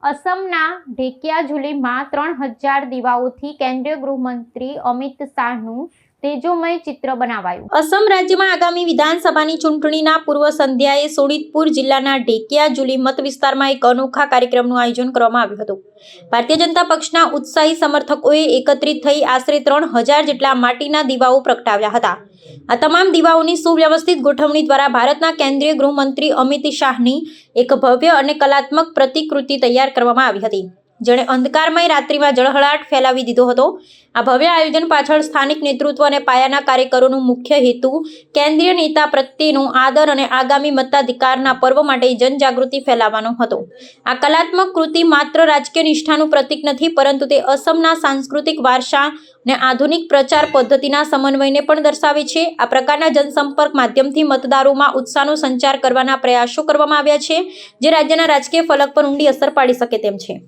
અસમના ઢેકિયાજુલીમાં 3000 દીવાઓથી કેન્દ્રીય ગૃહમંત્રી અમિત શાહનું તેજોમય ચિત્ર બનાવાયું। અસમ રાજ્યમાં આગામી વિધાનસભાની ચૂંટણીના પૂર્વ સંધ્યાએ સોનિતપુર જિલ્લાના ઢેકિયાજુલી મત વિસ્તારમાં એક અનોખા કાર્યક્રમનું આયોજન કરવામાં આવ્યું હતું। ભારતીય જનતા પક્ષના ઉત્સાહી સમર્થકોએ એકત્રિત થઈ આશરે 3000 જેટલા માટીના દીવાઓ પ્રગટાવ્યા હતા। આ તમામ દીવાઓની સુવ્યવસ્થિત ગોઠવણી દ્વારા ભારતના કેન્દ્રીય ગૃહમંત્રી અમિત શાહની એક ભવ્ય અને કલાત્મક પ્રતિકૃતિ તૈયાર કરવામાં આવી હતી, જેણે અંધકારમય રાત્રિમાં ઝળહળાટ ફેલાવી દીધો હતો। આ ભવ્ય આયોજન પાછળ સ્થાનિક નેતૃત્વ અને પાયાના કાર્યકરોનો મુખ્ય હેતુ કેન્દ્રીય નેતા પ્રત્યેનો આદર અને આગામી મતાધિકારના પર્વ માટે જનજાગૃતિ ફેલાવવાનો હતો। આ કલાત્મક કૃતિ માત્ર રાજકીય નિષ્ઠાનું પ્રતીક નથી, પરંતુ તે અસમના સાંસ્કૃતિક વારસા અને આધુનિક પ્રચાર પદ્ધતિના સમન્વયને પણ દર્શાવે છે। આ પ્રકારના જનસંપર્ક માધ્યમથી મતદારોમાં ઉત્સાહનો સંચાર કરવાના પ્રયાસો કરવામાં આવ્યા છે, જે રાજ્યના રાજકીય ફલક પર ઊંડી અસર પાડી શકે તેમ છે।